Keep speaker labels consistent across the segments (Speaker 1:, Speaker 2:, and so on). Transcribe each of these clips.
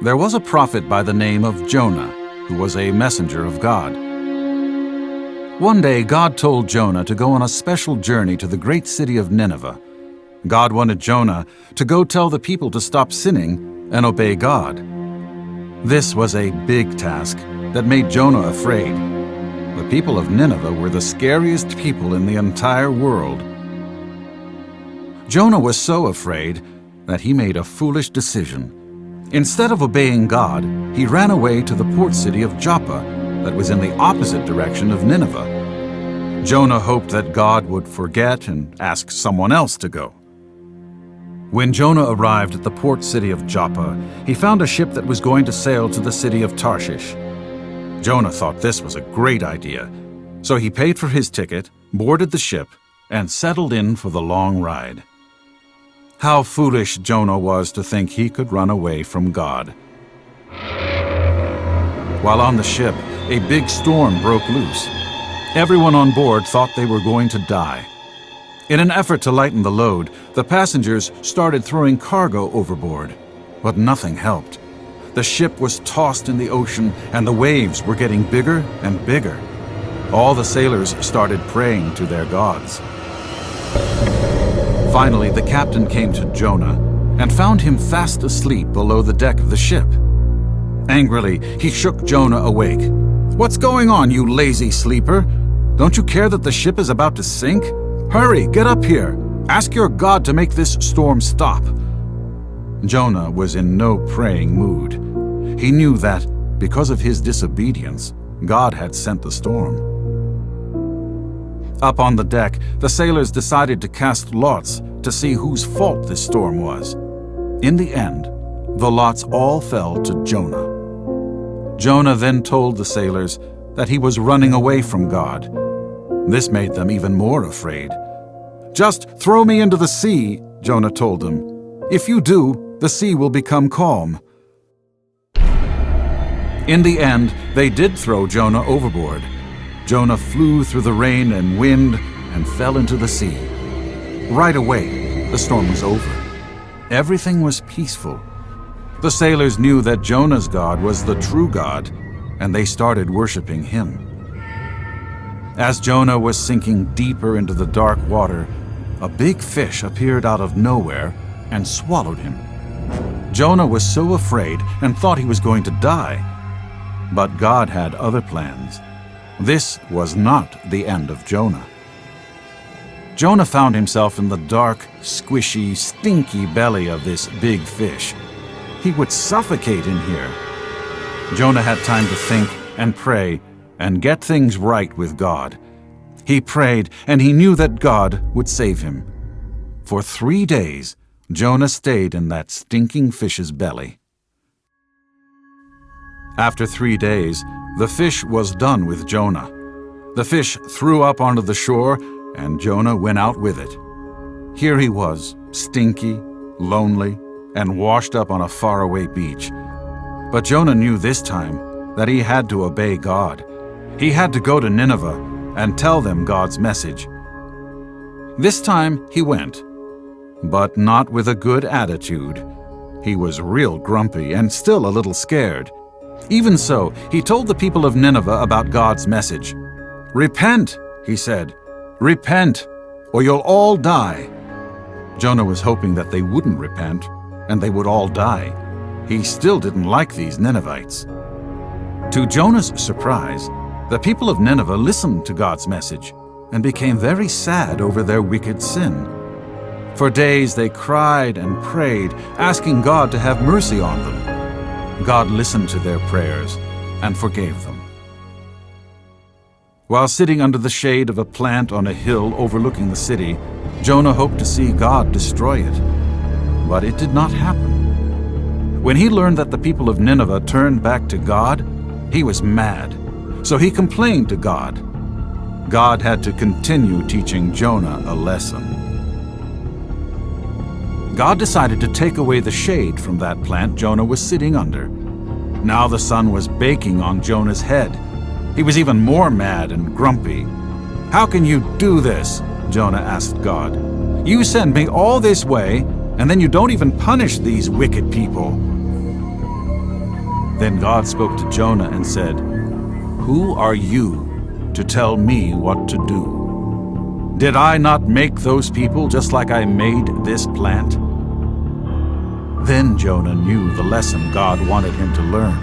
Speaker 1: There was a prophet by the name of Jonah, who was a messenger of God. One day, God told Jonah to go on a special journey to the great city of Nineveh. God wanted Jonah to go tell the people to stop sinning and obey God. This was a big task that made Jonah afraid. The people of Nineveh were the scariest people in the entire world. Jonah was so afraid that he made a foolish decision. Instead of obeying God, he ran away to the port city of Joppa that was in the opposite direction of Nineveh. Jonah hoped that God would forget and ask someone else to go. When Jonah arrived at the port city of Joppa, he found a ship that was going to sail to the city of Tarshish. Jonah thought this was a great idea, so he paid for his ticket, boarded the ship, and settled in for the long ride. How foolish Jonah was to think he could run away from God. While on the ship, a big storm broke loose. Everyone on board thought they were going to die. In an effort to lighten the load, the passengers started throwing cargo overboard, but nothing helped. The ship was tossed in the ocean, and the waves were getting bigger and bigger. All the sailors started praying to their gods. Finally, the captain came to Jonah and found him fast asleep below the deck of the ship. Angrily, he shook Jonah awake. "What's going on, you lazy sleeper? Don't you care that the ship is about to sink? Hurry, get up here. Ask your God to make this storm stop." Jonah was in no praying mood. He knew that, because of his disobedience, God had sent the storm. Up on the deck, the sailors decided to cast lots to see whose fault this storm was. In the end, the lots all fell to Jonah. Jonah then told the sailors that he was running away from God. This made them even more afraid. "Just throw me into the sea," Jonah told them. "If you do, the sea will become calm." In the end, they did throw Jonah overboard. Jonah flew through the rain and wind and fell into the sea. Right away, the storm was over. Everything was peaceful. The sailors knew that Jonah's God was the true God, and they started worshiping him. As Jonah was sinking deeper into the dark water, a big fish appeared out of nowhere and swallowed him. Jonah was so afraid and thought he was going to die. But God had other plans. This was not the end of Jonah. Jonah found himself in the dark, squishy, stinky belly of this big fish. He would suffocate in here. Jonah had time to think and pray and get things right with God. He prayed, and he knew that God would save him. For 3 days, Jonah stayed in that stinking fish's belly. After 3 days, the fish was done with Jonah. The fish threw up onto the shore, and Jonah went out with it. Here he was, stinky, lonely, and washed up on a faraway beach. But Jonah knew this time that he had to obey God. He had to go to Nineveh and tell them God's message. This time he went, but not with a good attitude. He was real grumpy and still a little scared. Even so, he told the people of Nineveh about God's message. "Repent," he said. "Repent, or you'll all die." Jonah was hoping that they wouldn't repent, and they would all die. He still didn't like these Ninevites. To Jonah's surprise, the people of Nineveh listened to God's message and became very sad over their wicked sin. For days they cried and prayed, asking God to have mercy on them. God listened to their prayers and forgave them. While sitting under the shade of a plant on a hill overlooking the city, Jonah hoped to see God destroy it. But it did not happen. When he learned that the people of Nineveh turned back to God, he was mad. So he complained to God. God had to continue teaching Jonah a lesson. God decided to take away the shade from that plant Jonah was sitting under. Now the sun was baking on Jonah's head. He was even more mad and grumpy. "How can you do this?" Jonah asked God. "You send me all this way, and then you don't even punish these wicked people." Then God spoke to Jonah and said, "Who are you to tell me what to do? Did I not make those people just like I made this plant?" Then Jonah knew the lesson God wanted him to learn.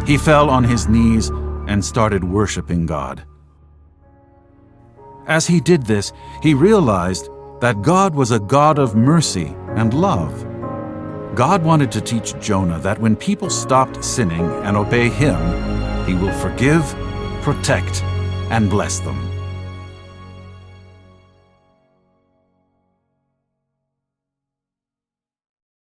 Speaker 1: He fell on his knees and started worshiping God. As he did this, he realized that God was a God of mercy and love. God wanted to teach Jonah that when people stopped sinning and obey him, he will forgive, protect, and bless them.